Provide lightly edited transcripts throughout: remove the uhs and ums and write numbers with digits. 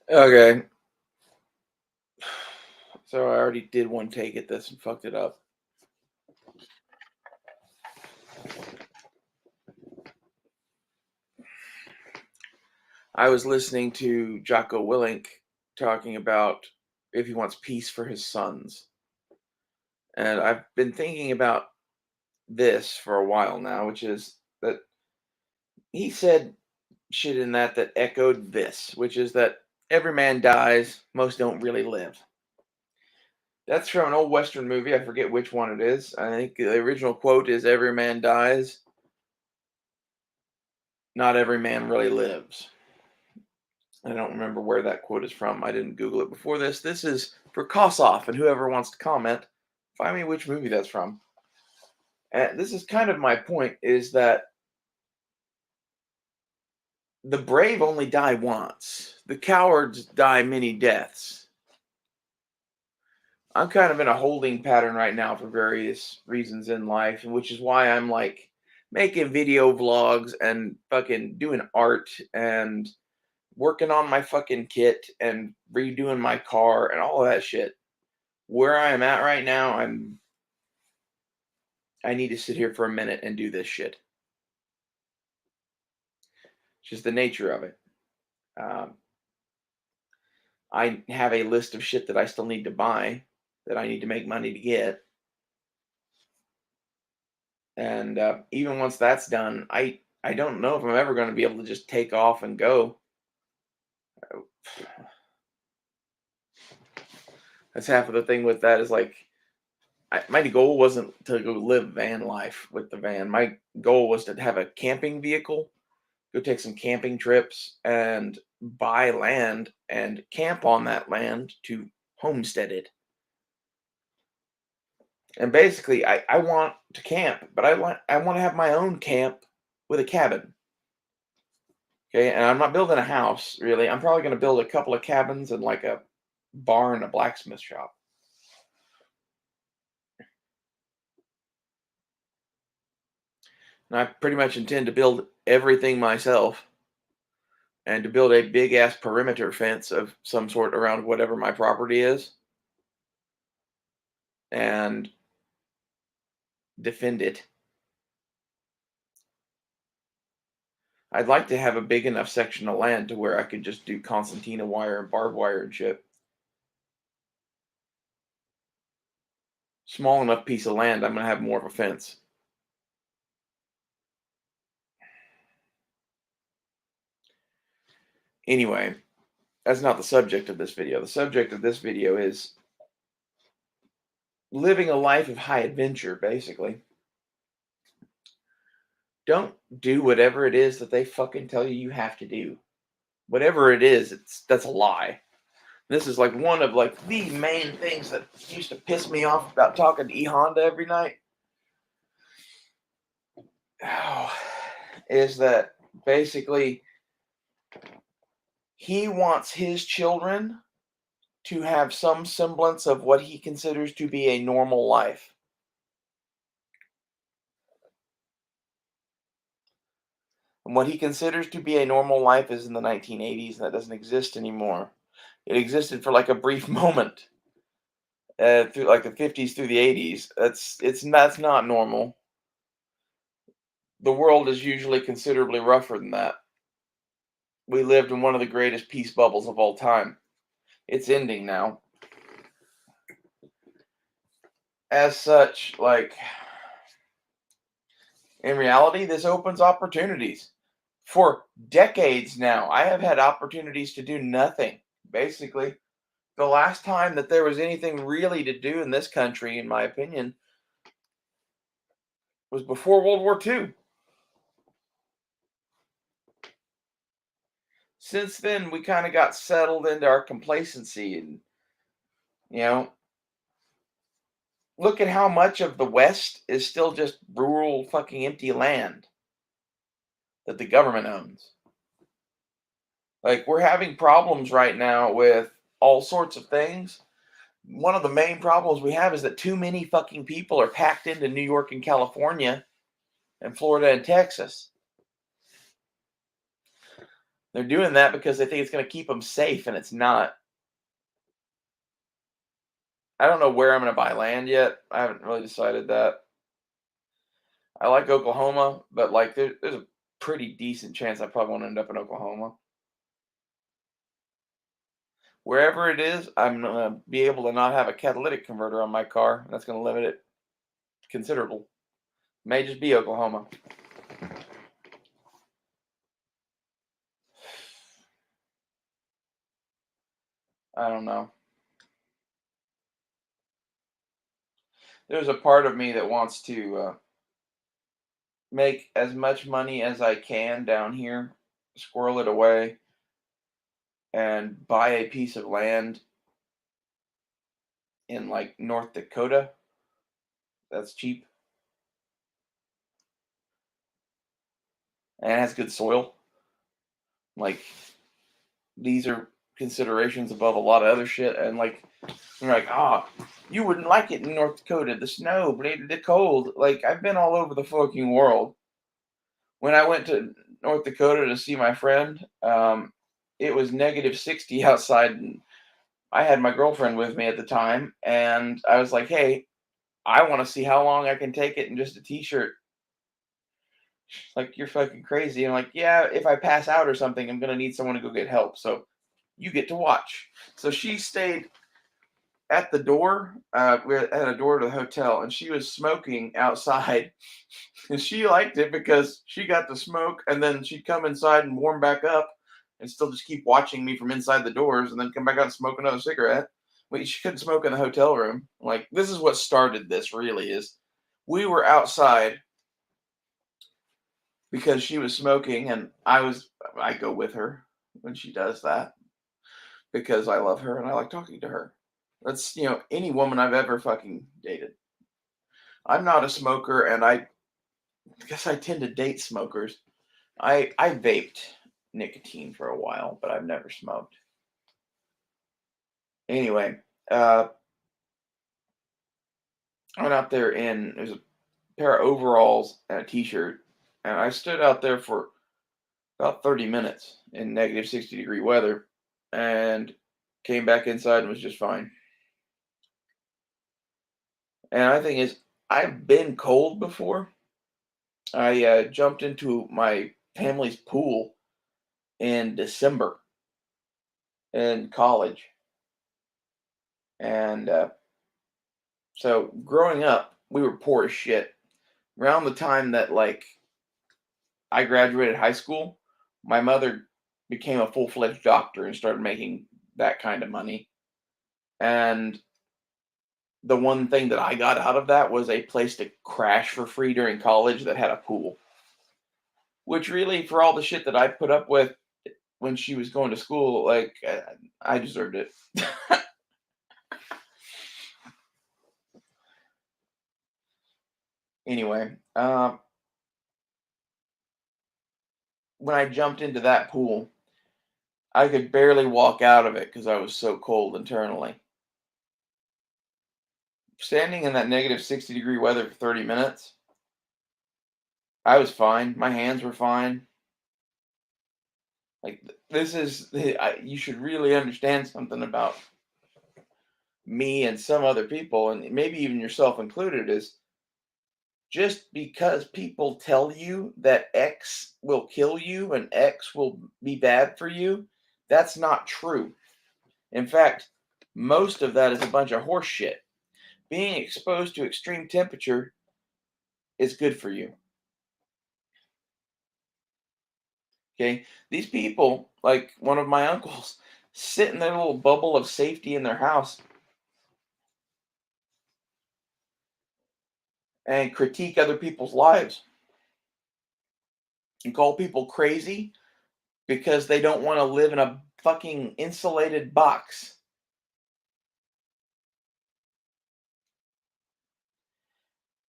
Okay. So I already did one take at this and fucked it up. I was listening to Jocko Willink talking about if he wants peace for his sons. And I've been thinking about this for a while now, which is that he said shit in that echoed this, which is that every man dies, most don't really live. That's from an old Western movie. I forget which one it is. I think the original quote is every man dies, not every man really lives. I don't remember where that quote is from. I didn't Google it before this. This is for Kossoff, and whoever wants to comment, find me which movie that's from. And this is kind of my point: is that the brave only die once. The cowards die many deaths. I'm kind of in a holding pattern right now for various reasons in life, and which is why I'm like making video vlogs and fucking doing art and working on my fucking kit and redoing my car and all of that shit. Where I am at right now, I need to sit here for a minute and do this shit. It's just the nature of it. Um, I have a list of shit that I still need to buy that I need to make money to get, and even once that's done, I don't know if I'm ever going to be able to just take off and go. That's half of the thing with that is like my goal wasn't to go live van life with the van. My goal was to have a camping vehicle, go take some camping trips, and buy land and camp on that land to homestead it. And basically, I want to camp, but I want to have my own camp with a cabin. Okay, and I'm not building a house really. I'm probably going to build a couple of cabins and like a barn, a blacksmith shop. And I pretty much intend to build everything myself and to build a big ass perimeter fence of some sort around whatever my property is and defend it. I'd like to have a big enough section of land to where I could just do concertina wire and barbed wire and shit. Small enough piece of land, I'm gonna have more of a fence. Anyway, that's not the subject of this video. The subject of this video is living a life of high adventure, basically. Don't do whatever it is that they fucking tell you have to do. Whatever it is, that's a lie. This is like one of like the main things that used to piss me off about talking to E Honda every night. Oh, is that basically he wants his children to have some semblance of what he considers to be a normal life. And what he considers to be a normal life is in the 1980s, and that doesn't exist anymore. It existed for like a brief moment through like the 50s through the 80s. That's not normal. The world is usually considerably rougher than that. We lived in one of the greatest peace bubbles of all time. It's ending now. As such, like in reality, this opens opportunities. For decades now, I have had opportunities to do nothing. Basically, the last time that there was anything really to do in this country, in my opinion, was before World War II. Since then, we kind of got settled into our complacency and, you know, look at how much of the West is still just rural fucking empty land that the government owns. Like, we're having problems right now with all sorts of things. One of the main problems we have is that too many fucking people are packed into New York and California and Florida and Texas. They're doing that because they think it's going to keep them safe, and it's not. I don't know where I'm going to buy land yet. I haven't really decided that. I like Oklahoma, but like there's a pretty decent chance I probably won't end up in Oklahoma. Wherever it is, I'm gonna be able to not have a catalytic converter on my car. That's gonna limit it considerable. May just be Oklahoma. I don't know. There's a part of me that wants to make as much money as I can down here, squirrel it away, and buy a piece of land in like North Dakota that's cheap and has good soil. Like these are considerations above a lot of other shit. And like you're like, you wouldn't like it in North Dakota, the snow, the cold. Like I've been all over the fucking world. When I went to North Dakota to see my friend, it was -60 outside, and I had my girlfriend with me at the time, and I was like, "Hey, I want to see how long I can take it in just a t-shirt." Like, you're fucking crazy. I'm like, "Yeah, if I pass out or something, I'm gonna need someone to go get help. So you get to watch." So she stayed at the door. We're at a door to the hotel, and she was smoking outside. And she liked it because she got to smoke, and then she'd come inside and warm back up, and still just keep watching me from inside the doors, and then come back out and smoke another cigarette. Wait, she couldn't smoke in the hotel room. Like this is what started this. Really is, we were outside because she was smoking, and I go with her when she does that because I love her and I like talking to her. That's any woman I've ever fucking dated. I'm not a smoker, and I guess I tend to date smokers. I vaped nicotine for a while, but I've never smoked. Anyway, I went out there in there's a pair of overalls and a t-shirt, and I stood out there for about 30 minutes in -60-degree weather, and came back inside and was just fine. And I think is I've been cold before. I jumped into my family's pool in December in college, and so growing up, we were poor as shit. Around the time that like I graduated high school, my mother became a full-fledged doctor and started making that kind of money. And the one thing that I got out of that was a place to crash for free during college that had a pool. Which really, for all the shit that I put up with when she was going to school, like I deserved it. Anyway, when I jumped into that pool, I could barely walk out of it because I was so cold internally. Standing in that -60-degree weather for 30 minutes, I was fine. My hands were fine. Like this is you should really understand something about me and some other people, and maybe even yourself included, is just because people tell you that X will kill you and X will be bad for you, that's not true. In fact, most of that is a bunch of horse shit. Being exposed to extreme temperature is good for you. Okay? These people, like one of my uncles, sit in their little bubble of safety in their house and critique other people's lives and call people crazy because they don't want to live in a fucking insulated box.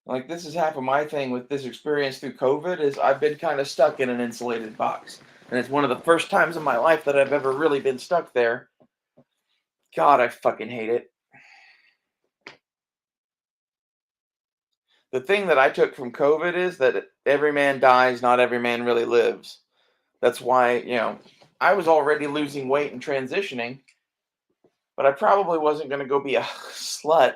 Like this is half of my thing with this experience through COVID is I've been kind of stuck in an insulated box. And it's one of the first times in my life that I've ever really been stuck there. God, I fucking hate it. The thing that I took from COVID is that every man dies, not every man really lives. That's why, I was already losing weight and transitioning, but I probably wasn't going to go be a slut.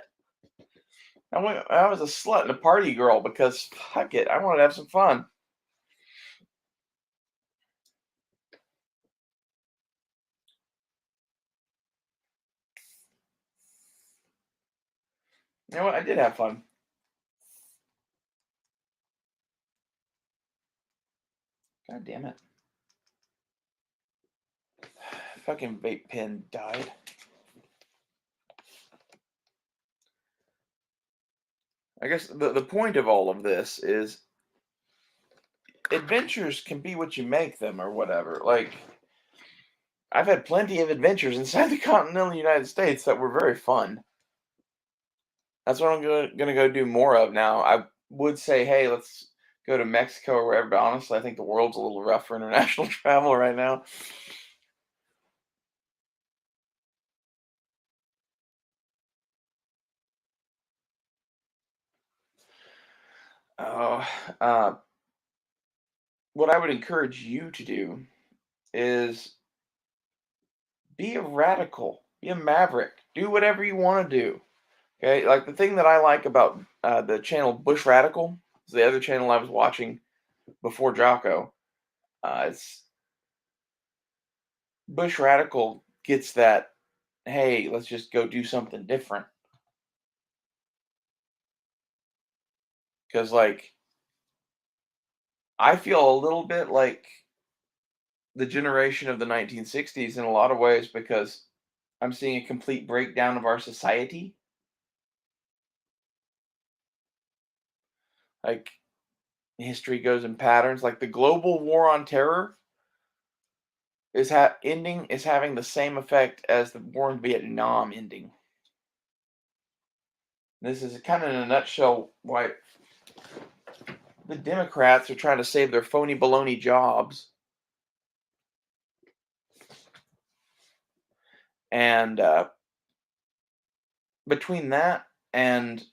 I was a slut and a party girl because fuck it, I wanted to have some fun. You know what? I did have fun. God damn it. Fucking vape pen died. I guess the point of all of this is adventures can be what you make them or whatever. Like, I've had plenty of adventures inside the continental United States that were very fun. That's what I'm gonna go do more of now. I would say, hey, let's go to Mexico or wherever, but honestly, I think the world's a little rough for international travel right now. Oh, what I would encourage you to do is be a radical, be a maverick, do whatever you want to do. Okay, like the thing that I like about the channel Bush Radical is the other channel I was watching before Jocko. It's Bush Radical gets that. Hey, let's just go do something different. Because like I feel a little bit like the generation of the 1960s in a lot of ways because I'm seeing a complete breakdown of our society. Like history goes in patterns. Like the global war on terror is having the same effect as the war in Vietnam ending. This is kind of in a nutshell why the Democrats are trying to save their phony baloney jobs, and between that and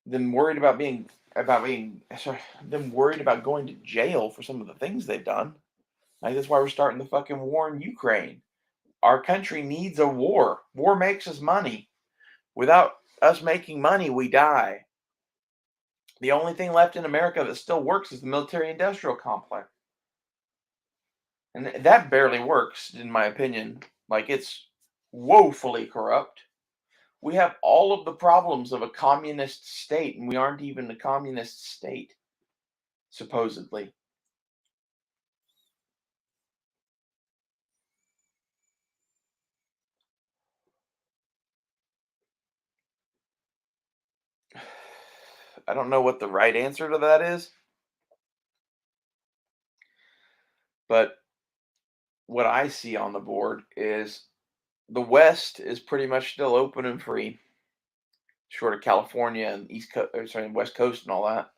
them worried about being sorry, them worried about going to jail for some of the things they've done. Like that's why we're starting the fucking war in Ukraine. Our country needs a war. War makes us money. Without us making money, we die. The only thing left in America that still works is the military-industrial complex, and that barely works, in my opinion. Like it's woefully corrupt. We have all of the problems of a communist state, and we aren't even a communist state, supposedly. I don't know what the right answer to that is, but what I see on the board is the West is pretty much still open and free, short of California and East Coast, or sorry, West Coast and all that.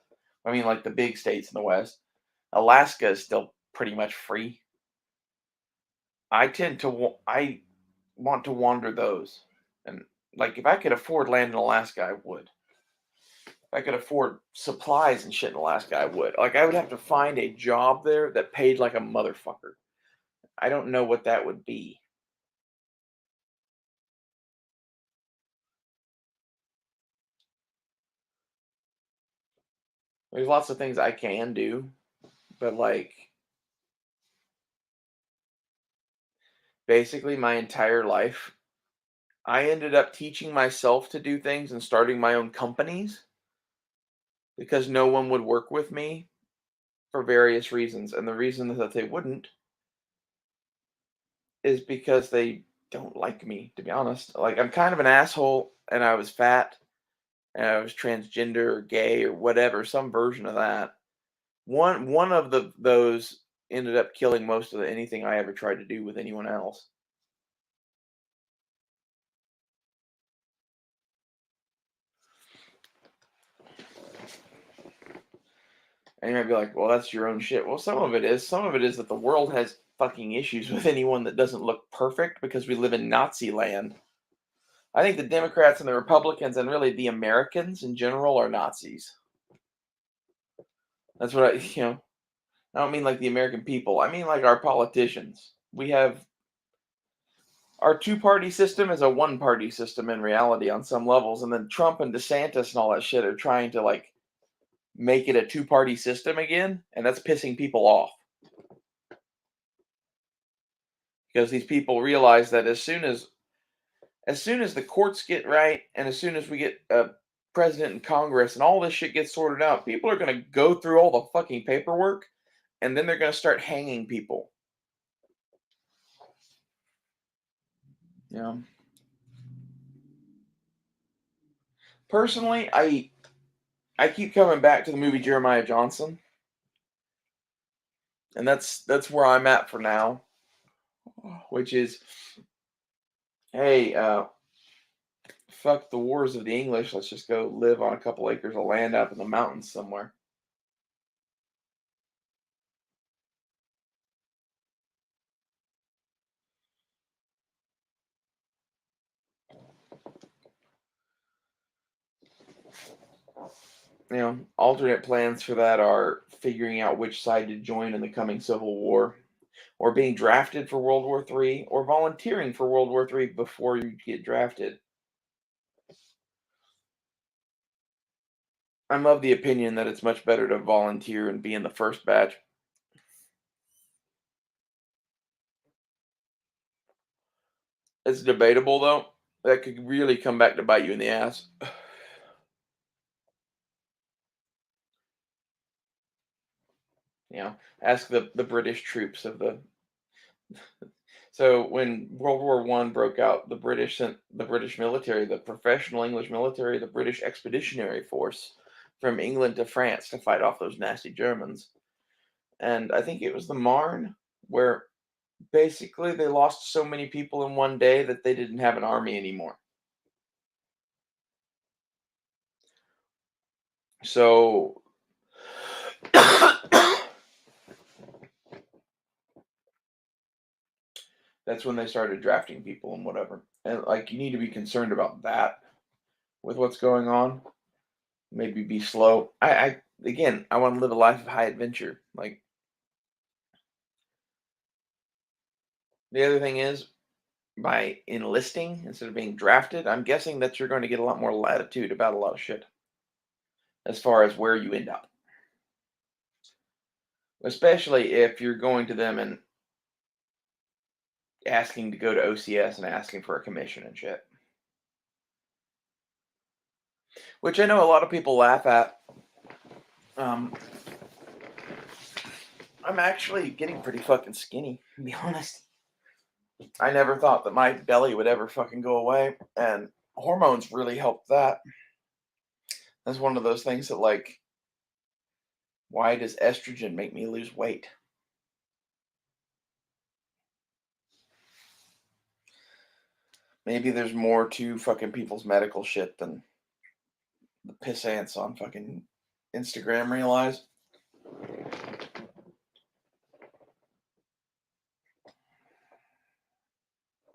I mean, like the big states in the West. Alaska is still pretty much free. I want to wander those, and like if I could afford land in Alaska, I would. If I could afford supplies and shit in Alaska, I would. Like I would have to find a job there that paid like a motherfucker. I don't know what that would be. There's lots of things I can do, but like basically my entire life, I ended up teaching myself to do things and starting my own companies because no one would work with me for various reasons. And the reason that they wouldn't is because they don't like me, to be honest. Like I'm kind of an asshole and I was fat and I was transgender or gay or whatever, some version of that. One of those ended up killing most of anything I ever tried to do with anyone else. And you might be like, well, that's your own shit. Well, some of it is. Some of it is that the world has fucking issues with anyone that doesn't look perfect because we live in Nazi land. I think the Democrats and the Republicans and really the Americans in general are Nazis. That's what I. I don't mean like the American people. I mean like our politicians. We have our two-party system is a one-party system in reality on some levels, and then Trump and DeSantis and all that shit are trying to like make it a two-party system again, and that's pissing people off because these people realize that as soon as the courts get right, and as soon as we get a president and Congress and all this shit gets sorted out, people are going to go through all the fucking paperwork, and then they're going to start hanging people. Yeah. Personally, I keep coming back to the movie Jeremiah Johnson, and that's where I'm at for now, which is, hey, fuck the wars of the English. Let's just go live on a couple acres of land out in the mountains somewhere. Alternate plans for that are figuring out which side to join in the coming Civil War, or being drafted for World War III, or volunteering for World War III before you get drafted. I'm of the opinion that it's much better to volunteer and be in the first batch. It's debatable though. That could really come back to bite you in the ass. Ask the British troops of the. So when World War One broke out, the British sent the British military, the professional English military, the British Expeditionary Force, from England to France to fight off those nasty Germans. And I think it was the Marne, where basically they lost so many people in one day that they didn't have an army anymore. So that's when they started drafting people and whatever. And like you need to be concerned about that with what's going on. Maybe be slow. I again, I want to live a life of high adventure. Like the other thing is, by enlisting instead of being drafted, I'm guessing that you're going to get a lot more latitude about a lot of shit as far as where you end up. Especially if you're going to them and asking to go to OCS and asking for a commission and shit. Which I know a lot of people laugh at. Um, I'm actually getting pretty fucking skinny, to be honest. I never thought that my belly would ever fucking go away, and hormones really helped that. That's one of those things that, like, why does estrogen make me lose weight? Maybe there's more to fucking people's medical shit than the piss ants on fucking Instagram realize.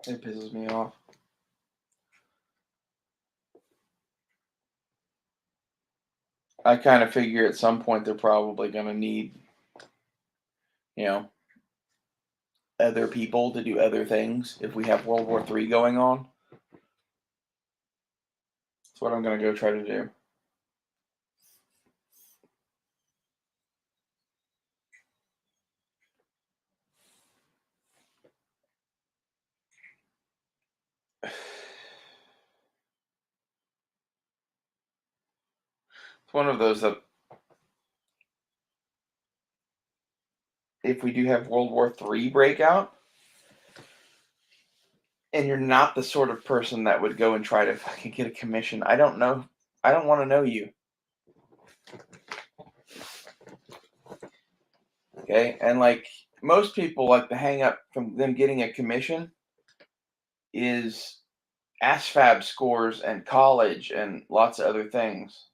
It pisses me off. I kind of figure at some point they're probably going to need, you know, other people to do other things if we have World War III going on. That's what I'm going to go try to do. It's one of those that if we do have World War III breakout, and you're not the sort of person that would go and try to fucking get a commission, I don't know. I don't want to know you. Okay? And like most people, like the hang up from them getting a commission is ASFAB scores and college and lots of other things.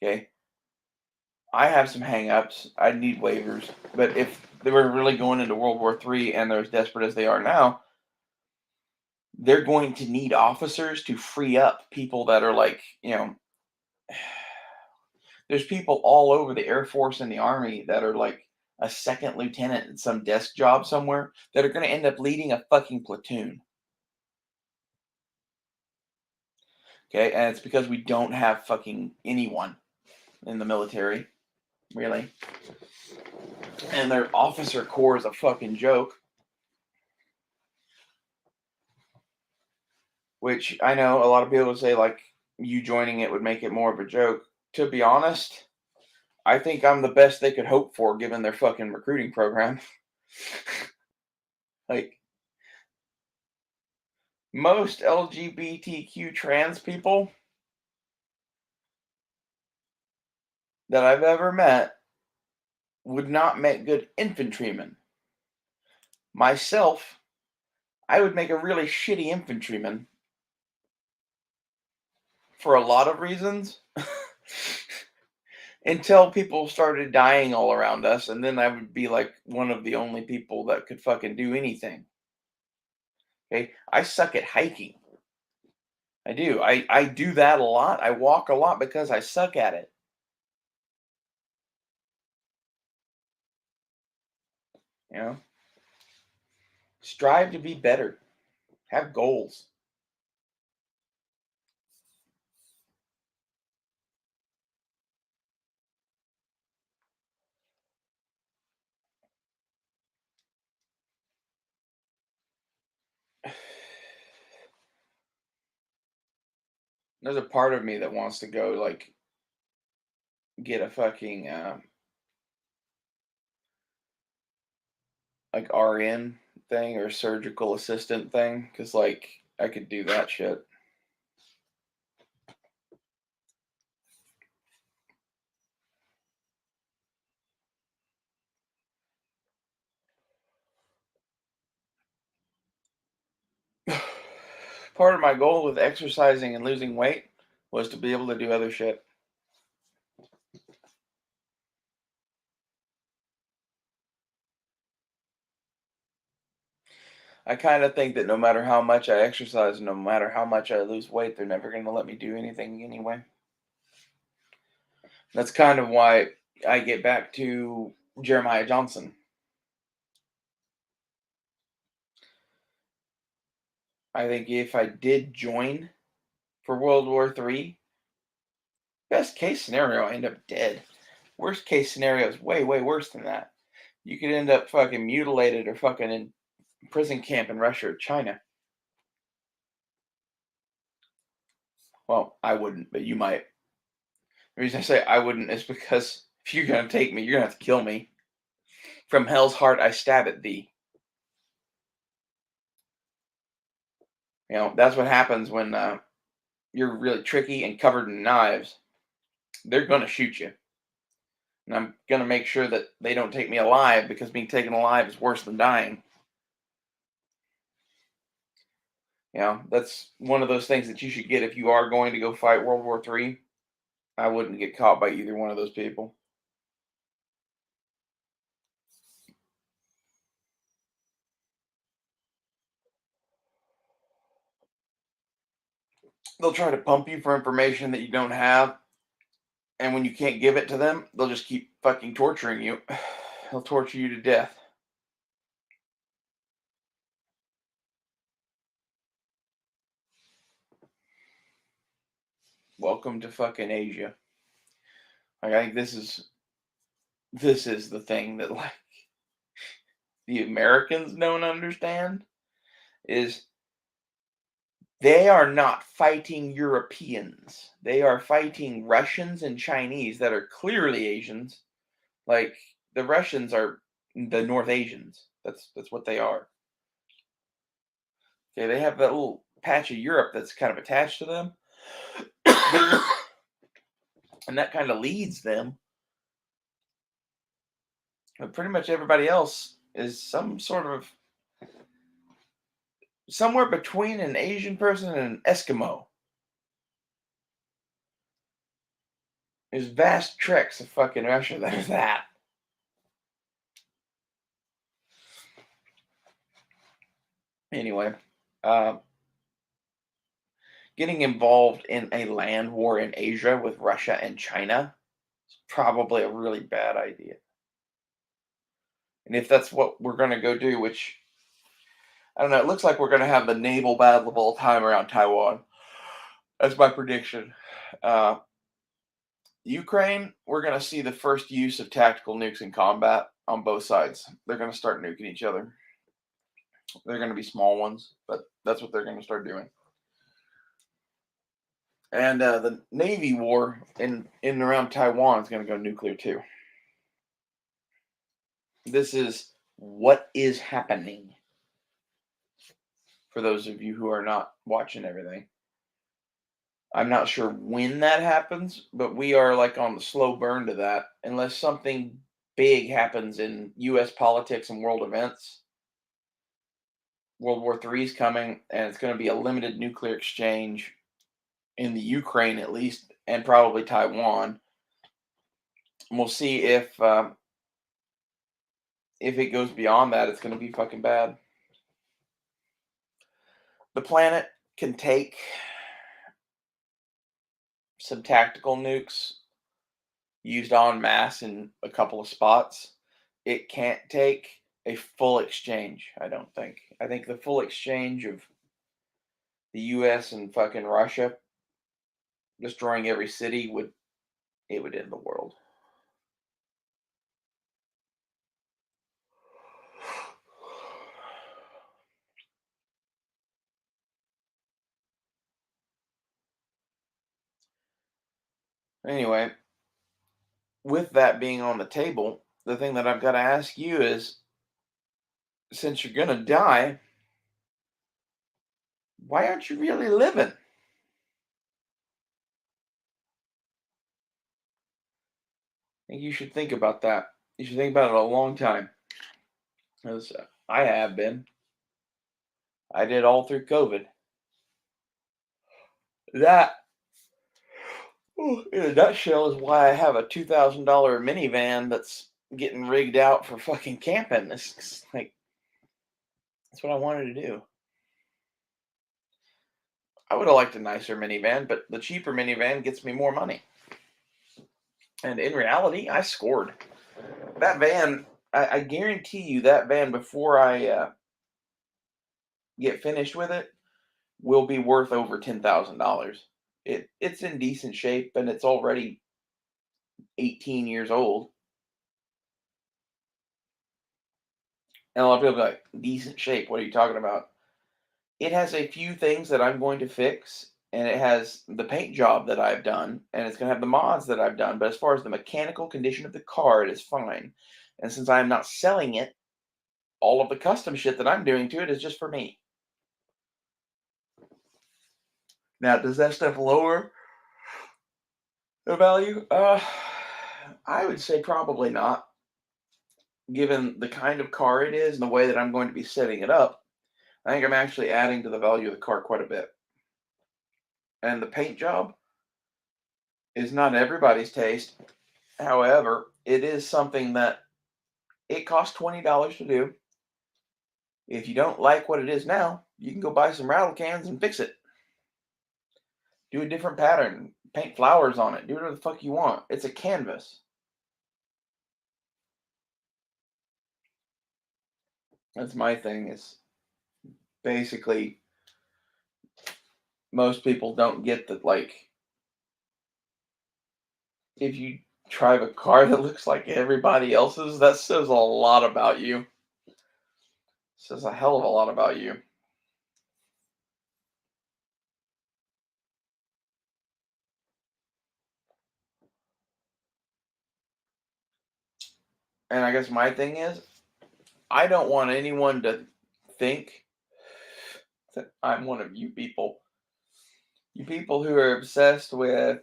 Okay? I have some hang-ups. I need waivers. But if they were really going into World War III and they're as desperate as they are now, they're going to need officers to free up people that are like, There's people all over the Air Force and the Army that are like a second lieutenant at some desk job somewhere that are going to end up leading a fucking platoon. Okay, and it's because we don't have fucking anyone in the military, really. And their officer corps is a fucking joke. Which I know a lot of people would say, like, you joining it would make it more of a joke. To be honest, I think I'm the best they could hope for given their fucking recruiting program. Like, most LGBTQ trans people that I've ever met would not make good infantrymen. Myself, I would make a really shitty infantryman for a lot of reasons until people started dying all around us, and then I would be like one of the only people that could fucking do anything. Okay, I suck at hiking. I do. I do that a lot. I walk a lot because I suck at it. You know, strive to be better. Have goals. There's a part of me that wants to go like get a fucking like RN thing or surgical assistant thing because like I could do that shit. Part of my goal with exercising and losing weight was to be able to do other shit. I kind of think that no matter how much I exercise, no matter how much I lose weight, they're never going to let me do anything anyway. That's kind of why I get back to Jeremiah Johnson. I think if I did join for World War III, best case scenario, I end up dead. Worst case scenario is way, way worse than that. You could end up fucking mutilated or fucking in prison camp in Russia or China. Well, I wouldn't, but you might. The reason I say I wouldn't is because if you're gonna take me, you're gonna have to kill me. From hell's heart I stab at thee. You know, that's what happens when you're really tricky and covered in knives. They're gonna shoot you. And I'm gonna make sure that they don't take me alive because being taken alive is worse than dying. You know, that's one of those things that you should get if you are going to go fight World War III. I wouldn't get caught by either one of those people. They'll try to pump you for information that you don't have, and when you can't give it to them, they'll just keep fucking torturing you. They'll torture you to death. Welcome to fucking Asia. Like, I think this is the thing that like the Americans don't understand is they are not fighting Europeans. They are fighting Russians and Chinese that are clearly Asians. Like the Russians are the North Asians. That's what they are. Okay, they have that little patch of Europe that's kind of attached to them. And that kind of leads them. But pretty much everybody else is some sort of somewhere between an Asian person and an Eskimo. There's vast treks of fucking Russia. There's that. Anyway, uh, getting involved in a land war in Asia with Russia and China It's probably a really bad idea. And if that's what we're going to go do, which I don't know, it looks like we're going to have the naval battle of all time around Taiwan. That's my prediction. Uh, Ukraine, we're going to see the first use of tactical nukes in combat on both sides. They're going to start nuking each other. They're going to be small ones, but that's what they're going to start doing. And the Navy war in and around Taiwan is going to go nuclear too. This is what is happening for those of you who are not watching everything. I'm not sure when that happens, but we are like on the slow burn to that unless something big happens in US politics and world events. World War III is coming, and it's going to be a limited nuclear exchange in the Ukraine, at least, and probably Taiwan. And we'll see if it goes beyond that, it's going to be fucking bad. The planet can take some tactical nukes used en masse in a couple of spots. It can't take a full exchange, I don't think. I think the full exchange of the US and fucking Russia destroying every city would end the world. Anyway, with that being on the table, the thing that I've got to ask you is, since you're going to die, why aren't you really living? I think you should think about that. You should think about it a long time. Because I have been. I did all through COVID. That, in a nutshell, is why I have a $2,000 minivan that's getting rigged out for fucking camping. It's like, that's what I wanted to do. I would have liked a nicer minivan, but the cheaper minivan gets me more money. And in reality, I scored. That van, I guarantee you, that van, before I get finished with it, will be worth over $10,000. It's in decent shape, and it's already 18 years old. And a lot of people are like, decent shape, what are you talking about? It has a few things that I'm going to fix, and it has the paint job that I've done, and it's going to have the mods that I've done. But as far as the mechanical condition of the car, it is fine. And since I am not selling it, all of the custom shit that I'm doing to it is just for me. Now, does that stuff lower the value? I would say probably not, given the kind of car it is and the way that I'm going to be setting it up. I think I'm actually adding to the value of the car quite a bit. And the paint job is not everybody's taste. However, it is something that it costs $20 to do. If you don't like what it is now, you can go buy some rattle cans and fix it. Do a different pattern, paint flowers on it, do whatever the fuck you want. It's a canvas. That's my thing, is basically most people don't get that, like, if you drive a car that looks like everybody else's, that says a lot about you. It says a hell of a lot about you. And I guess my thing is, I don't want anyone to think that I'm one of you people. You people who are obsessed with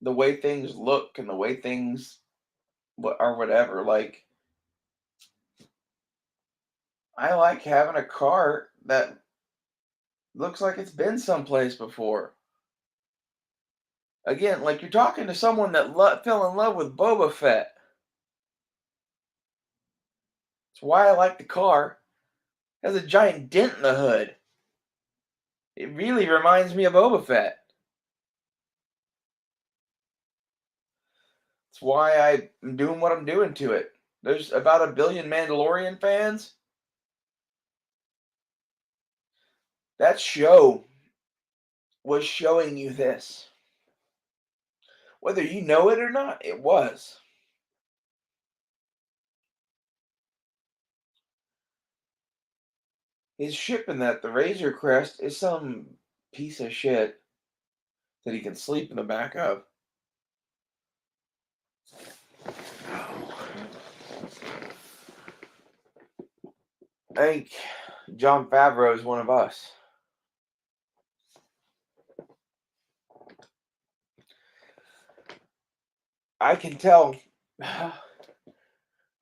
the way things look and the way things or whatever. Like, I like having a car that looks like it's been someplace before. Again, like, you're talking to someone that fell in love with Boba Fett. That's why I like the car. It has a giant dent in the hood. It really reminds me of Boba Fett. That's why I'm doing what I'm doing to it. There's about 1 billion Mandalorian fans. That show was showing you this. Whether you know it or not, it was. He's shipping that the Razor Crest is some piece of shit that he can sleep in the back of. I think Jon Favreau is one of us. I can tell.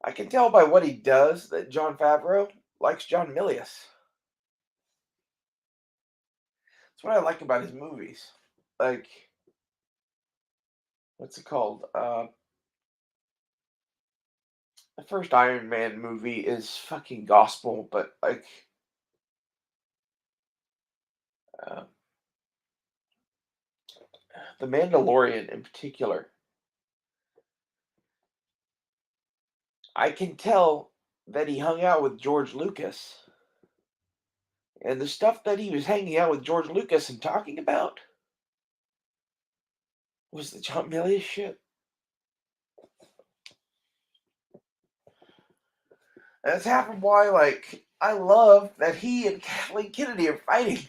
I can tell by what he does that Jon Favreau likes John Milius. That's what I like about his movies. Like, what's it called? The first Iron Man movie is fucking gospel, but like, uh, The Mandalorian in particular, I can tell that he hung out with George Lucas. And the stuff that he was hanging out with George Lucas and talking about was the John Milius shit. And that's half of why, like, I love that he and Kathleen Kennedy are fighting.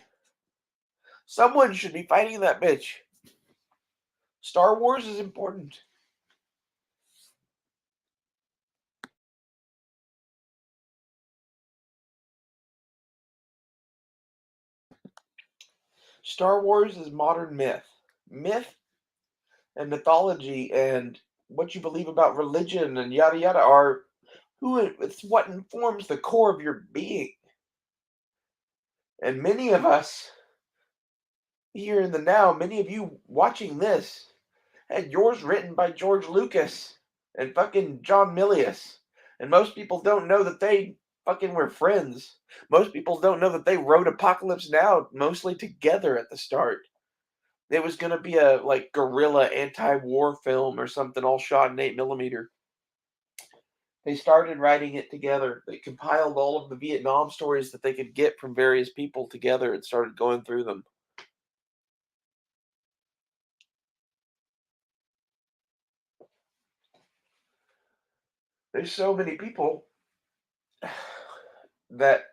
Someone should be fighting that bitch. Star Wars is important. Star Wars is modern myth. Myth and mythology and what you believe about religion and yada yada are it's what informs the core of your being. And many of us here in the now, many of you watching this, had yours written by George Lucas and fucking John Milius. And most people don't know that they fucking were friends. Most people don't know that they wrote Apocalypse Now mostly together at the start. It was gonna be a like guerrilla anti-war film or something all shot in 8 millimeter. They started writing it together. They compiled all of the Vietnam stories that they could get from various people together and started going through them. There's so many people that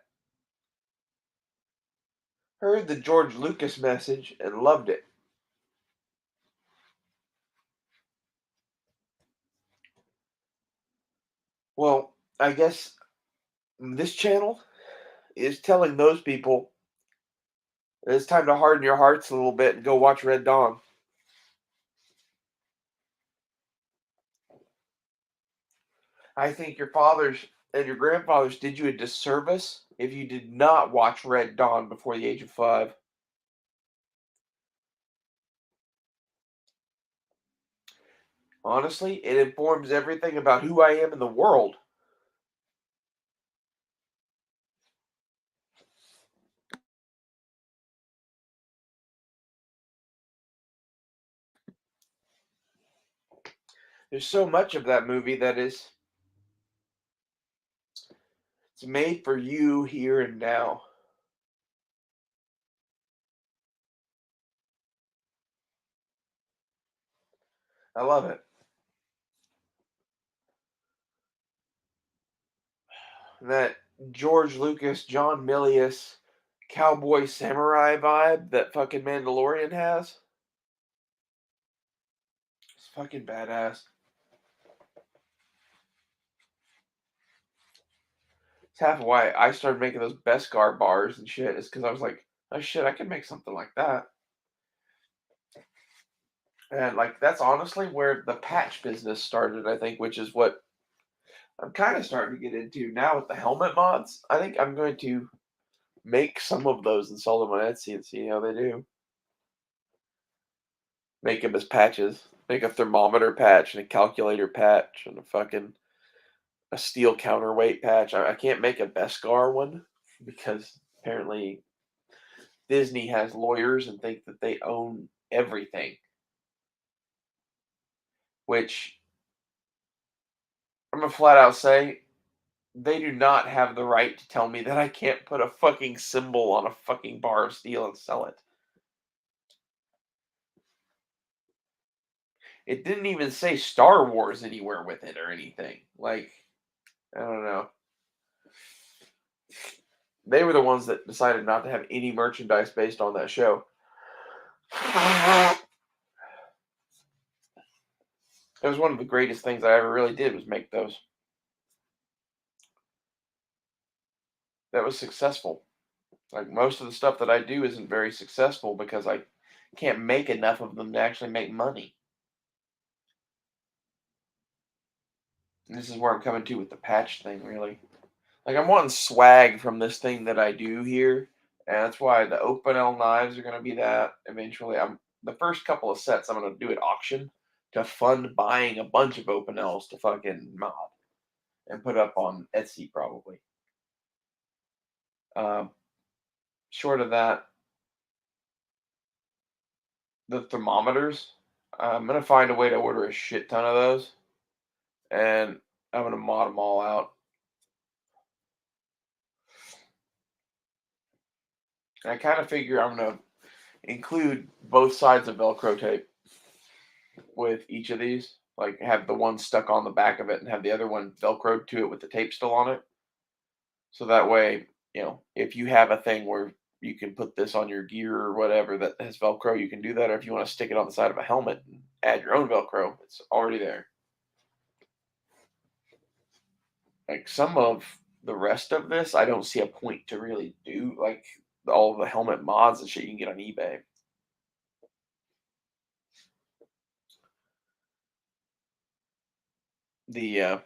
heard the George Lucas message and loved it. Well, I guess this channel is telling those people that it's time to harden your hearts a little bit and go watch Red Dawn. I think your fathers and your grandfathers did you a disservice if you did not watch Red Dawn before the age of 5. Honestly, it informs everything about who I am in the world. There's so much of that movie that is it's made for you here and now. I love it. That George Lucas, John Milius, cowboy samurai vibe that fucking Mandalorian has. It's fucking badass. It's half of why I started making those Beskar bars and shit is because I was like, oh shit, I can make something like that. And like that's honestly where the patch business started, I think, which is what I'm kind of starting to get into now with the helmet mods. I think I'm going to make some of those and sell them on Etsy and see how they do. Make them as patches. Make a thermometer patch and a calculator patch and a steel counterweight patch. I can't make a Beskar one because apparently Disney has lawyers and think that they own everything. Which I'm gonna flat out say they do not have the right to tell me that I can't put a fucking symbol on a fucking bar of steel and sell it. It didn't even say Star Wars anywhere with it or anything. Like, I don't know. They were the ones that decided not to have any merchandise based on that show. It was one of the greatest things I ever really did was make those. That was successful. Like most of the stuff that I do isn't very successful because I can't make enough of them to actually make money. And this is where I'm coming to with the patch thing, really. Like I'm wanting swag from this thing that I do here, and that's why the Opinel knives are going to be that eventually. I'm the first couple of sets I'm going to do at auction to fund buying a bunch of Opinels to fucking mod and put up on Etsy probably. Um, Short of that, the thermometers, I'm going to find a way to order a shit ton of those, and I'm going to mod them all out. And I kind of figure I'm going to include both sides of Velcro tape with each of these. Like have the one stuck on the back of it and have the other one velcroed to it with the tape still on it. So that way, if you have a thing where you can put this on your gear or whatever that has Velcro, you can do that. Or if you want to stick it on the side of a helmet and add your own Velcro, it's already there. Like some of the rest of this, I don't see a point to really do. Like all the helmet mods and shit you can get on eBay. The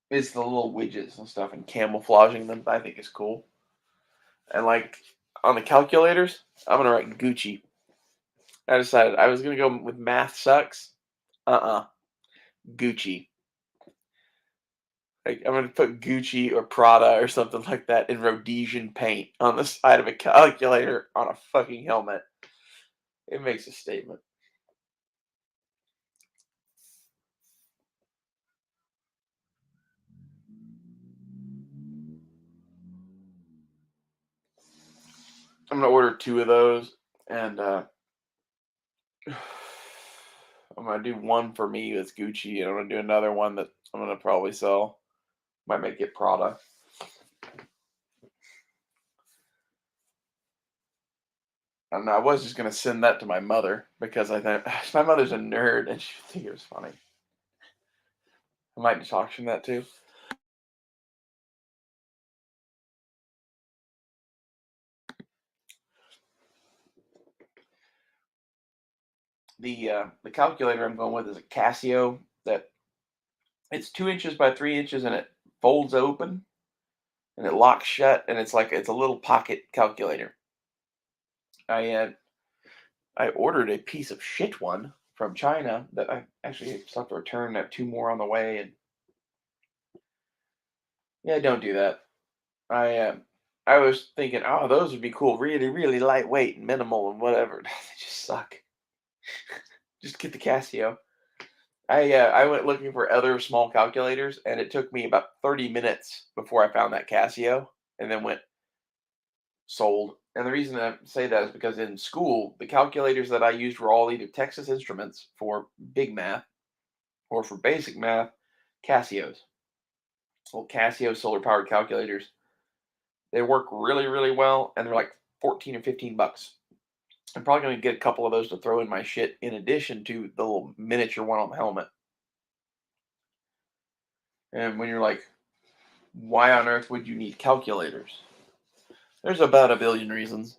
It's the little widgets and stuff and camouflaging them I think is cool. And like on the calculators, I'm gonna write Gucci. I decided I was gonna go with math sucks. Gucci. Like I'm gonna put Gucci or Prada or something like that in Rhodesian paint on the side of a calculator on a fucking helmet. It makes a statement. I'm gonna order 2 of those, and I'm gonna do one for me that's Gucci, and I'm gonna do another one that I'm gonna probably sell. Might make it Prada. And I was just gonna send that to my mother because I thought my mother's a nerd and she would think it was funny. I might just auction that too. The calculator I'm going with is a Casio that it's 2 inches by 3 inches and it folds open and it locks shut and it's a little pocket calculator. I I ordered a piece of shit one from China that I actually still have to return. I have 2 more on the way, and yeah, don't do that. I was thinking, oh, those would be cool, really, really lightweight and minimal and whatever. They just suck. Just get the Casio. I went looking for other small calculators, and it took me about 30 minutes before I found that Casio, and then went sold. And the reason I say that is because in school, the calculators that I used were all either Texas Instruments for big math or for basic math, Casios. Well, Casio solar powered calculators. They work really, really well, and they're like 14 or 15 bucks. I'm probably going to get a couple of those to throw in my shit in addition to the little miniature one on the helmet. And when you're like, why on earth would you need calculators? There's about a billion reasons.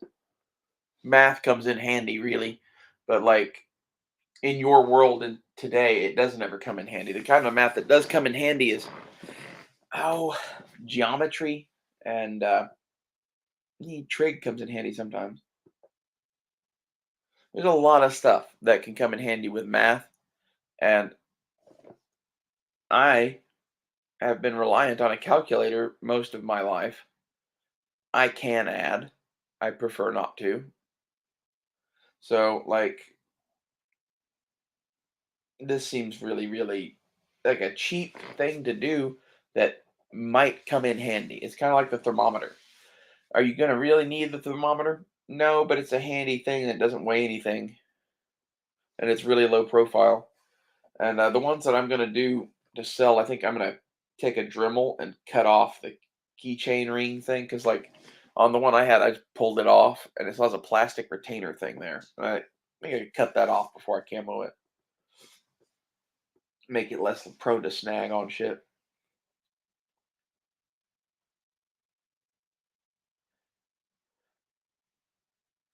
Math comes in handy, really, but like in your world and today, it doesn't ever come in handy. The kind of math that does come in handy is geometry and trig comes in handy sometimes. There's a lot of stuff that can come in handy with math, and I have been reliant on a calculator most of my life. I can add. I prefer not to. So, like, this seems really, really like a cheap thing to do that might come in handy. It's kind of like the thermometer. Are you going to really need the thermometer? No, but it's a handy thing that doesn't weigh anything and it's really low profile. And the ones that I'm going to do to sell, I think I'm going to take a Dremel and cut off the keychain ring thing because, like, on the one I had, I just pulled it off and it still has a plastic retainer thing there. And I think I could cut that off before I camo it, make it less prone to snag on shit.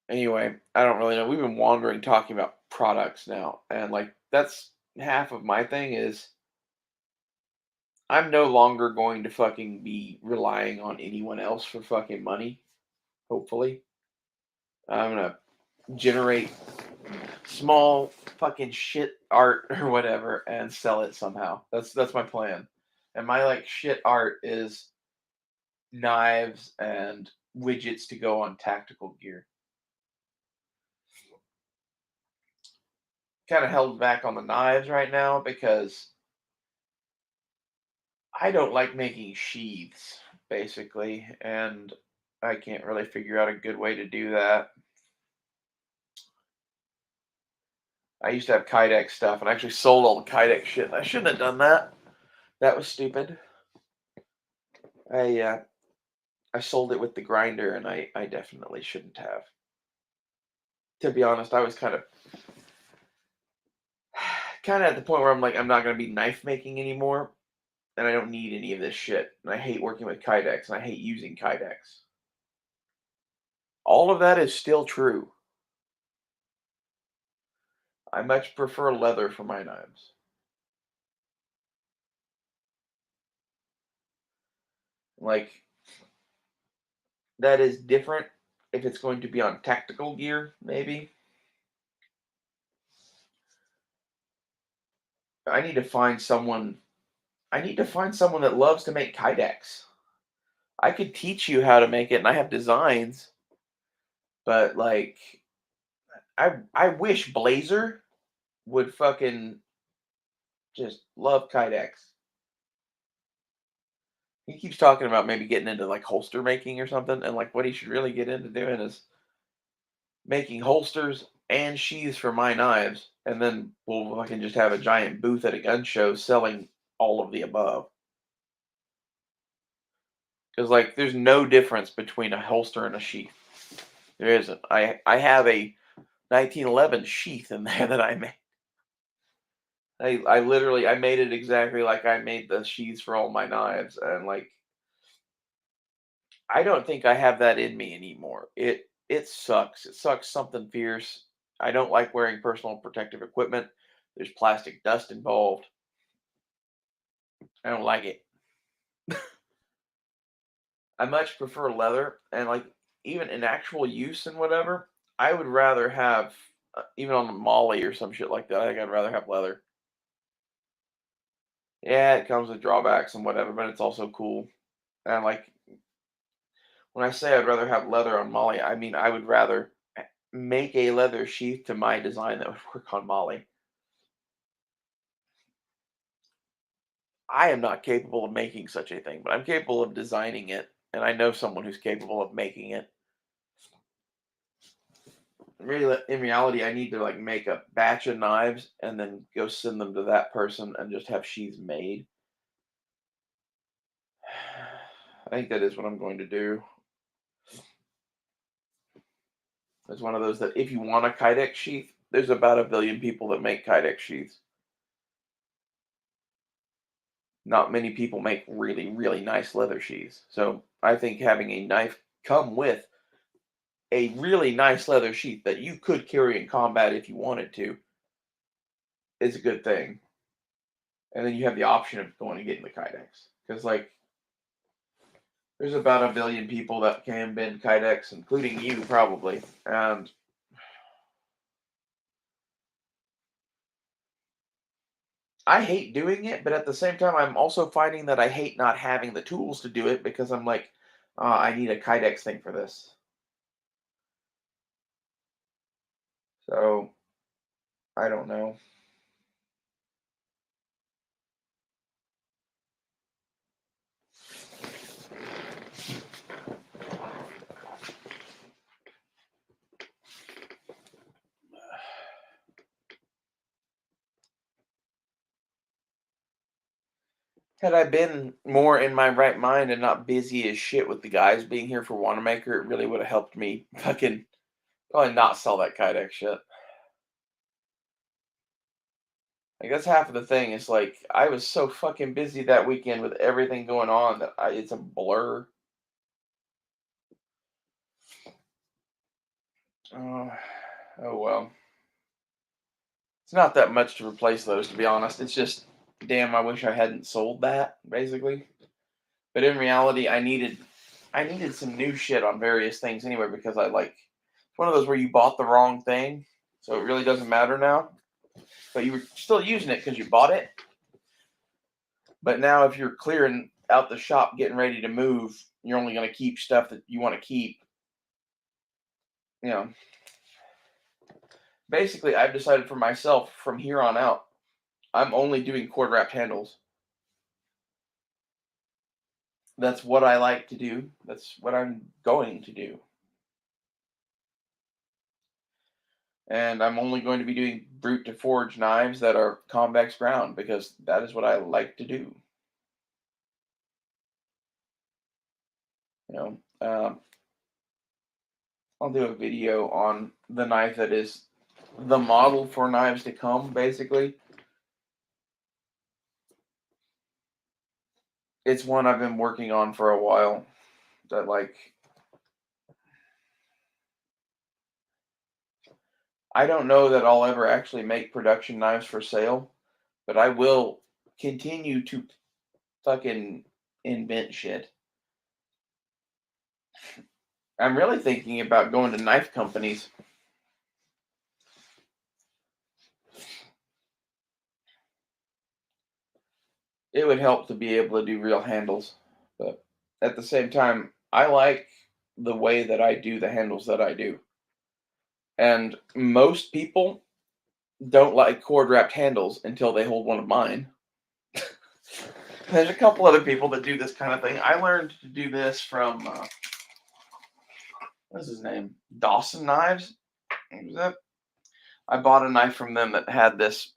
Anyway, I don't really know. We've been wandering talking about products now, and like that's half of my thing is I'm no longer going to fucking be relying on anyone else for fucking money. Hopefully, I'm gonna generate small fucking shit art or whatever and sell it somehow. That's my plan. And my like shit art is knives and widgets to go on tactical gear. Kind of held back on the knives right now because I don't like making sheaths, basically, and I can't really figure out a good way to do that. I used to have Kydex stuff and I actually sold all the Kydex shit. I shouldn't have done that. That was stupid. I uh, I sold it with the grinder and I definitely shouldn't have. To be honest, I was kind of at the point where I'm like I'm not going to be knife making anymore and I don't need any of this shit. And I hate working with Kydex and I hate using Kydex. All of that is still true. I much prefer leather for my knives. Like that is different if it's going to be on tactical gear, maybe. I need to find someone I need to find someone that loves to make kydex. I could teach you how to make it and I have designs, but like I wish Blazer would fucking just love kydex. He keeps talking about maybe getting into like holster making or something, and like what he should really get into doing is making holsters and sheaths for my knives, and then we'll fucking just have a giant booth at a gun show selling all of the above. Because like, there's no difference between a holster and a sheath. There isn't. I have a 1911 sheath in there that I made. I literally I made it exactly like I made the sheaths for all my knives, and like I don't think I have that in me anymore. It sucks. It sucks something fierce. I don't like wearing personal protective equipment. There's plastic dust involved. I don't like it. I much prefer leather, and like even in actual use and whatever, I would rather have even on the Molly or some shit like that. I think I'd rather have leather. Yeah, it comes with drawbacks and whatever, but it's also cool. And like when I say I'd rather have leather on Molly, I mean I would rather make a leather sheath to my design that would work on Molly. I am not capable of making such a thing, but I'm capable of designing it, and I know someone who's capable of making it. Really, in reality, I need to like make a batch of knives and then go send them to that person and just have sheaths made. I think that is what I'm going to do. It's one of those that if you want a Kydex sheath, there's about a billion people that make Kydex sheaths. Not many people make really, really nice leather sheaths. So I think having a knife come with a really nice leather sheath that you could carry in combat if you wanted to is a good thing. And then you have the option of going and getting the Kydex. Because like there's about a billion people that can bend Kydex, including you probably. And I hate doing it, but at the same time, I'm also finding that I hate not having the tools to do it because I'm like, I need a Kydex thing for this. So I don't know. Had I been more in my right mind and not busy as shit with the guys being here for Wanamaker, it really would have helped me fucking probably not sell that Kydex shit. Like that's half of the thing. Is like I was so fucking busy that weekend with everything going on that it's a blur. Oh, oh well. It's not that much to replace those, to be honest. It's just, damn, I wish I hadn't sold that, basically. But in reality, I needed some new shit on various things anyway because it's one of those where you bought the wrong thing, so it really doesn't matter now. But you were still using it because you bought it. But now, if you're clearing out the shop, getting ready to move, you're only going to keep stuff that you want to keep. You know, basically, I've decided for myself from here on out, I'm only doing cord wrapped handles. That's what I like to do. That's what I'm going to do. And I'm only going to be doing brute to forge knives that are convex ground because that is what I like to do. You know, I'll do a video on the knife that is the model for knives to come, basically. It's one I've been working on for a while that I don't know that I'll ever actually make production knives for sale, but I will continue to fucking invent shit. I'm really thinking about going to knife companies. It would help to be able to do real handles, but at the same time, I like the way that I do the handles that I do. And most people don't like cord wrapped handles until they hold one of mine. There's a couple other people that do this kind of thing. I learned to do this from what's his name? Dawson Knives. What was that? I bought a knife from them that had this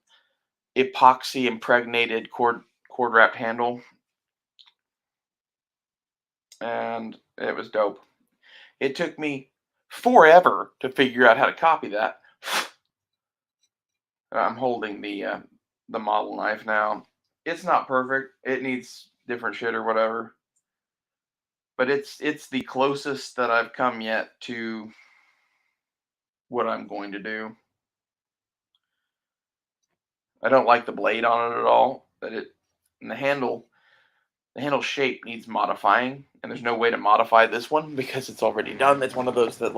epoxy impregnated cord wrapped handle, and it was dope. It took me forever to figure out how to copy that. I'm holding the model knife now. It's not perfect. It needs different shit or whatever, but it's the closest that I've come yet to what I'm going to do. I don't like the blade on it at all. But and the handle shape needs modifying, and there's no way to modify this one because it's already done. It's one of those that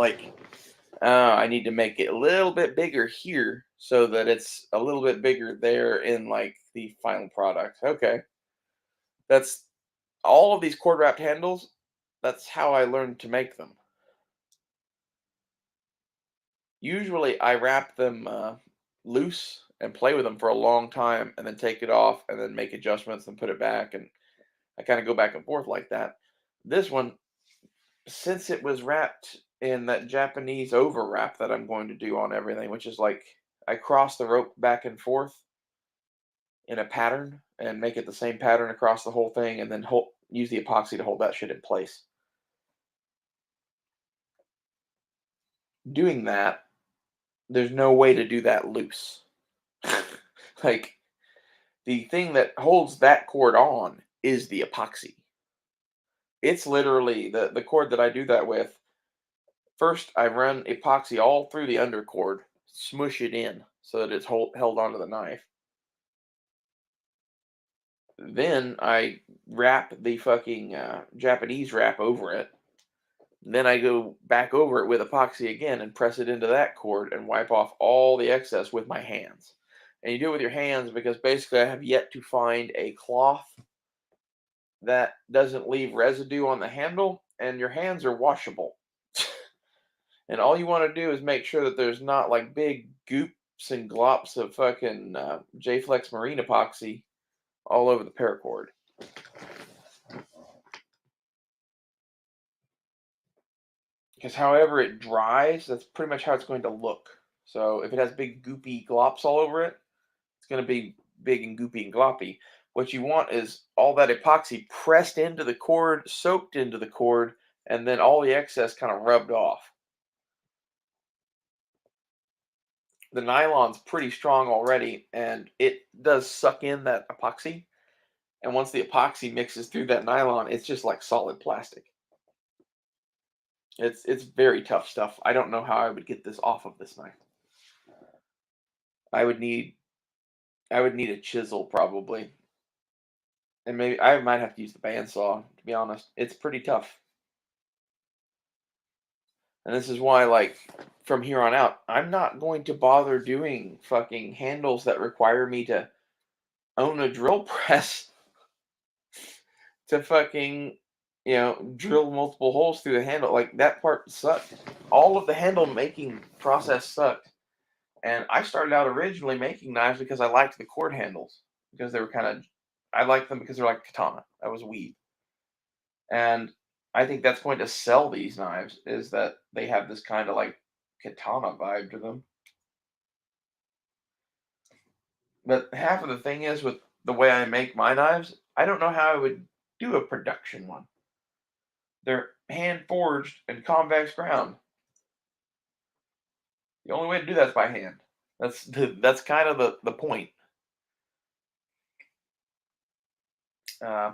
I need to make it a little bit bigger here so that it's a little bit bigger there in the final product. Okay, that's all of these cord wrapped handles. That's how I learned to make them. Usually, I wrap them loose and play with them for a long time, and then take it off, and then make adjustments and put it back, and I kind of go back and forth like that. This one, since it was wrapped in that Japanese overwrap that I'm going to do on everything, which is like I cross the rope back and forth in a pattern and make it the same pattern across the whole thing, and then use the epoxy to hold that shit in place. Doing that, there's no way to do that loose. Like the thing that holds that cord on is the epoxy. It's literally the cord that I do that with. First, I run epoxy all through the undercord, smush it in so that it's held onto the knife. Then I wrap the fucking Japanese wrap over it. Then I go back over it with epoxy again and press it into that cord and wipe off all the excess with my hands. And you do it with your hands because basically I have yet to find a cloth that doesn't leave residue on the handle, and your hands are washable. And all you want to do is make sure that there's not like big goops and glops of fucking J-Flex marine epoxy all over the paracord. Because however it dries, that's pretty much how it's going to look. So if it has big goopy glops all over it, it's going to be big and goopy and gloppy. What you want is all that epoxy pressed into the cord, soaked into the cord, and then all the excess kind of rubbed off. The nylon's pretty strong already, and it does suck in that epoxy. And once the epoxy mixes through that nylon, it's just like solid plastic. It's very tough stuff. I don't know how I would get this off of this knife. I would need I would need a chisel probably. And maybe I might have to use the bandsaw, to be honest. It's pretty tough. And this is why, like, from here on out, I'm not going to bother doing fucking handles that require me to own a drill press to fucking, drill multiple holes through the handle. Like, that part sucked. All of the handle making process sucked. And I started out originally making knives because I liked the cord handles because they were kind of, I liked them because they're like katana. That was weed. And I think that's going to sell these knives is that they have this kind of like katana vibe to them. But half of the thing is with the way I make my knives, I don't know how I would do a production one. They're hand forged and convex ground. The only way to do that is by hand. That's kind of the point. Uh,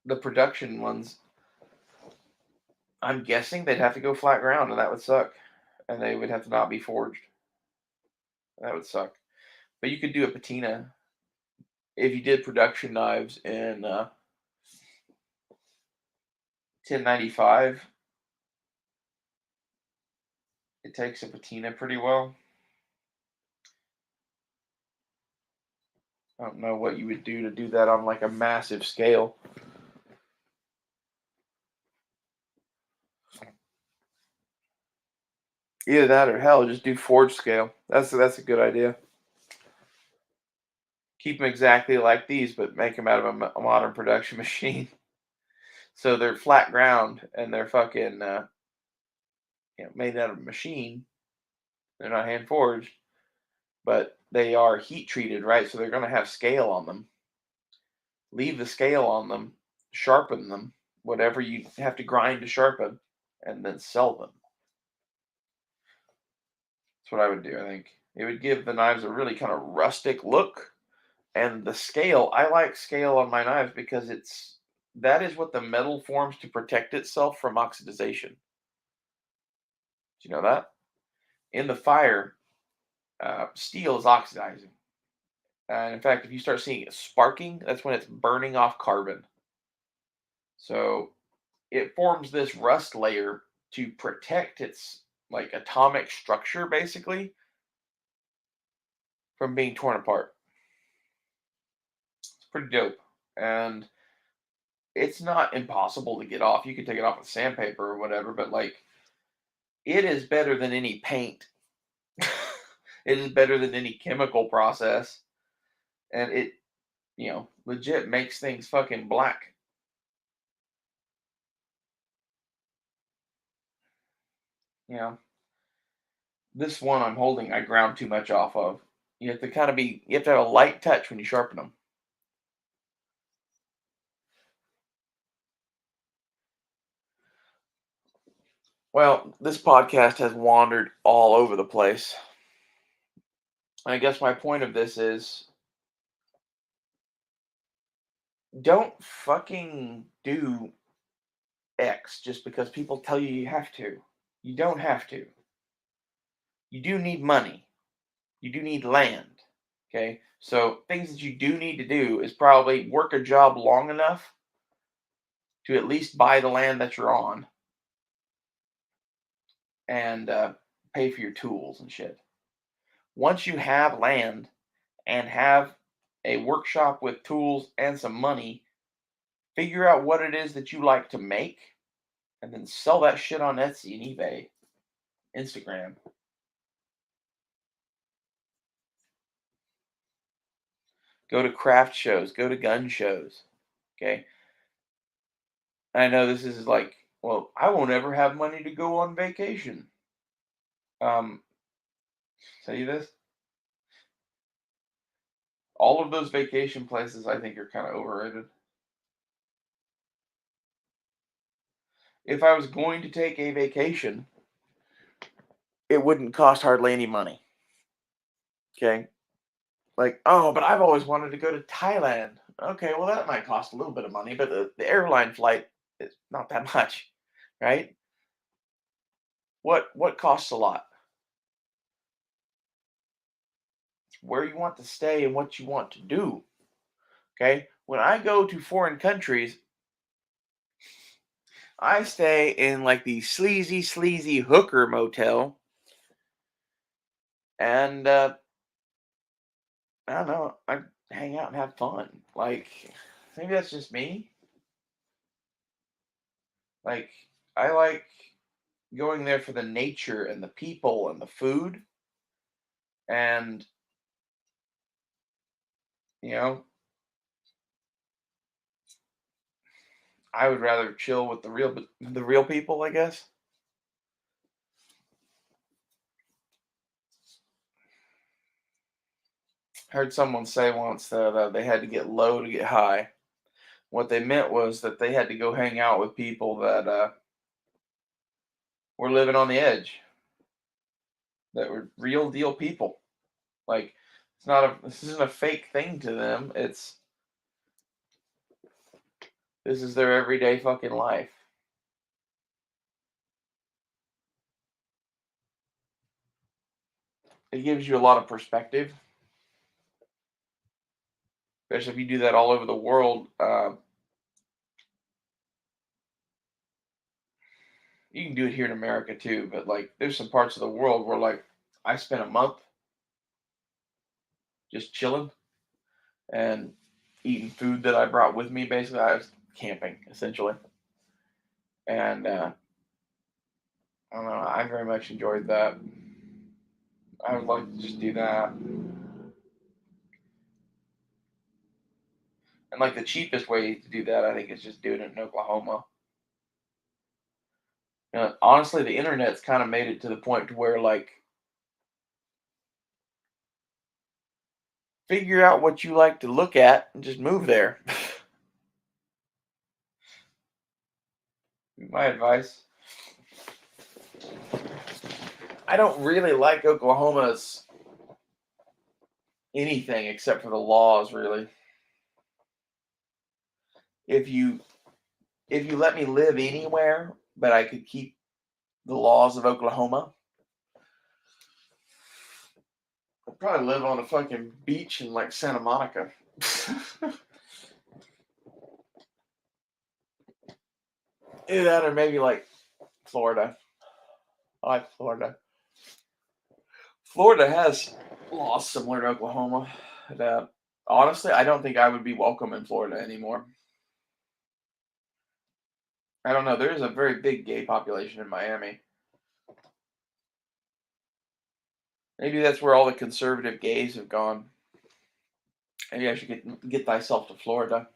the production ones, I'm guessing they'd have to go flat ground, and that would suck. And they would have to not be forged. That would suck. But you could do a patina if you did production knives in 1095. It takes a patina pretty well. I don't know what you would do to do that on like a massive scale. Either that or hell, just do forge scale. That's a good idea. Keep them exactly like these, but make them out of a modern production machine. So they're flat ground and they're fucking made out of a machine. They're not hand forged, but they are heat treated, right? So they're going to have scale on them. Leave the scale on them, sharpen them, whatever you have to grind to sharpen, and then sell them. That's what I would do. I think it would give the knives a really kind of rustic look. And the scale, I like scale on my knives because that is what the metal forms to protect itself from oxidization. Do you know that? In the fire, steel is oxidizing. And in fact, if you start seeing it sparking, that's when it's burning off carbon. So it forms this rust layer to protect its like atomic structure basically from being torn apart. It's pretty dope. And it's not impossible to get off. You can take it off with sandpaper or whatever, but like it is better than any paint. It is better than any chemical process. And it, legit makes things fucking black. You know, this one I'm holding, I ground too much off of. You have to you have to have a light touch when you sharpen them. Well, this podcast has wandered all over the place. I guess my point of this is don't fucking do X just because people tell you you have to. You don't have to. You do need money. You do need land. Okay? So, things that you do need to do is probably work a job long enough to at least buy the land that you're on and pay for your tools and shit. Once you have land and have a workshop with tools and some money, figure out what it is that you like to make and then sell that shit on Etsy and eBay, Instagram. Go to craft shows, go to gun shows. Okay. I know this is like, well, I won't ever have money to go on vacation. Um, tell you this. All of those vacation places I think are kind of overrated. If I was going to take a vacation, it wouldn't cost hardly any money. Okay. Like, oh, but I've always wanted to go to Thailand. Okay, well, that might cost a little bit of money, but the airline flight is not that much, right? What costs a lot? Where you want to stay and what you want to do. Okay. When I go to foreign countries, I stay in like the sleazy hooker motel, and I don't know, I hang out and have fun. Like, maybe that's just me. Like, I like going there for the nature and the people and the food, and you know, I would rather chill with the real people, I guess. I heard someone say once that they had to get low to get high. What they meant was that they had to go hang out with people that were living on the edge, that were real deal people. Like, this isn't a fake thing to them. This is their everyday fucking life. It gives you a lot of perspective, especially if you do that all over the world. You can do it here in America too, but like, there's some parts of the world where like I spent a month just chilling and eating food that I brought with me. Basically, I was camping essentially, and I don't know. I very much enjoyed that. I would like to just do that. And like the cheapest way to do that, I think, is just doing it in Oklahoma. Honestly, the internet's kind of made it to the point to where like figure out what you like to look at and just move there. My advice. I don't really like Oklahoma's anything except for the laws, really. If you if you let me live anywhere, but I could keep the laws of Oklahoma, I'd probably live on a fucking beach in like Santa Monica. Either that or maybe like Florida. I like Florida. Florida has laws similar to Oklahoma. That honestly, I don't think I would be welcome in Florida anymore. I don't know. There is a very big gay population in Miami. Maybe that's where all the conservative gays have gone. Maybe I should get thyself to Florida.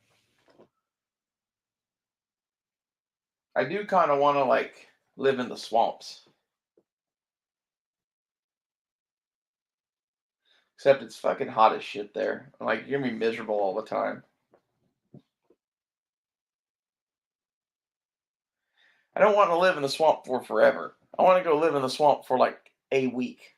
I do kind of want to like live in the swamps, except it's fucking hot as shit there. Like, you're gonna be miserable all the time. I don't want to live in the swamp for forever. I want to go live in the swamp for like a week.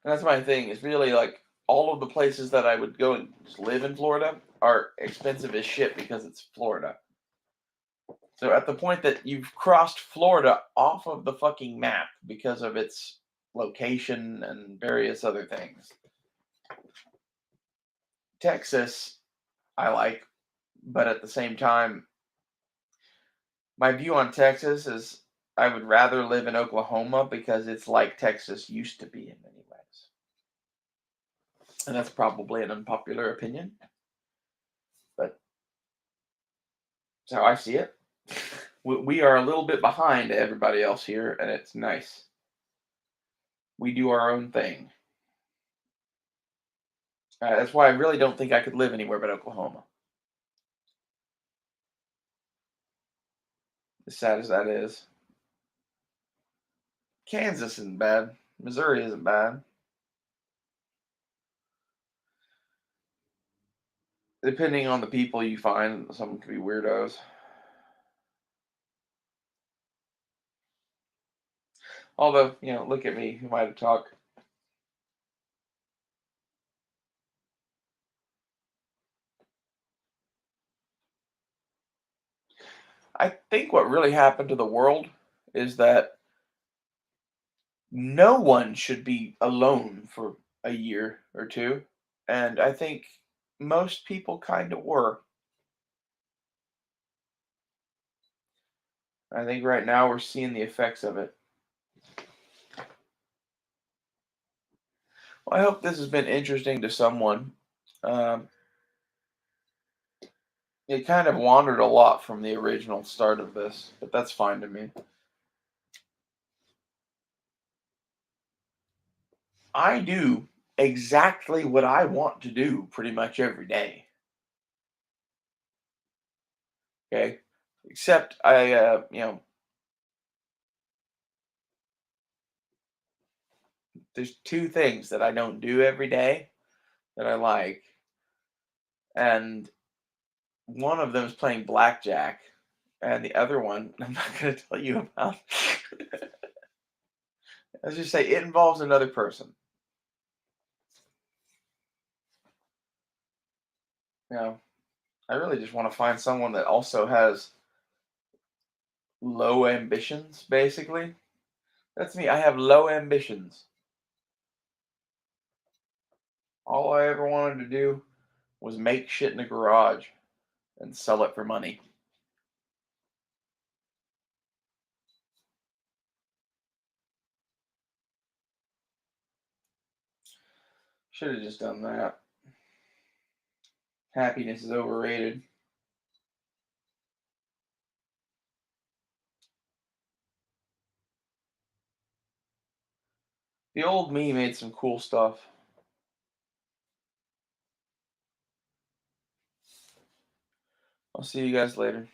And that's my thing. It's really like all of the places that I would go and just live in Florida are expensive as shit because it's Florida. So at the point that you've crossed Florida off of the fucking map because of its location and various other things, Texas, I like, but at the same time, my view on Texas is I would rather live in Oklahoma because it's like Texas used to be in many ways. And that's probably an unpopular opinion, but that's how I see it. We are a little bit behind everybody else here, and it's nice. We do our own thing. That's why I really don't think I could live anywhere but Oklahoma. As sad as that is. Kansas isn't bad. Missouri isn't bad. Depending on the people you find, some could be weirdos. Although, look at me, who might have talked. I think what really happened to the world is that no one should be alone for a year or two. And I think most people kind of were. I think right now we're seeing the effects of it. Well, I hope this has been interesting to someone. Um, it kind of wandered a lot from the original start of this, but that's fine to me. I do exactly what I want to do pretty much every day. Okay. Except there's two things that I don't do every day that I like. And one of them is playing blackjack. And the other one, I'm not going to tell you about. Let's just say it involves another person. You know, I really just want to find someone that also has low ambitions, basically. That's me. I have low ambitions. All I ever wanted to do was make shit in a garage and sell it for money. Should have just done that. Happiness is overrated. The old me made some cool stuff. I'll see you guys later.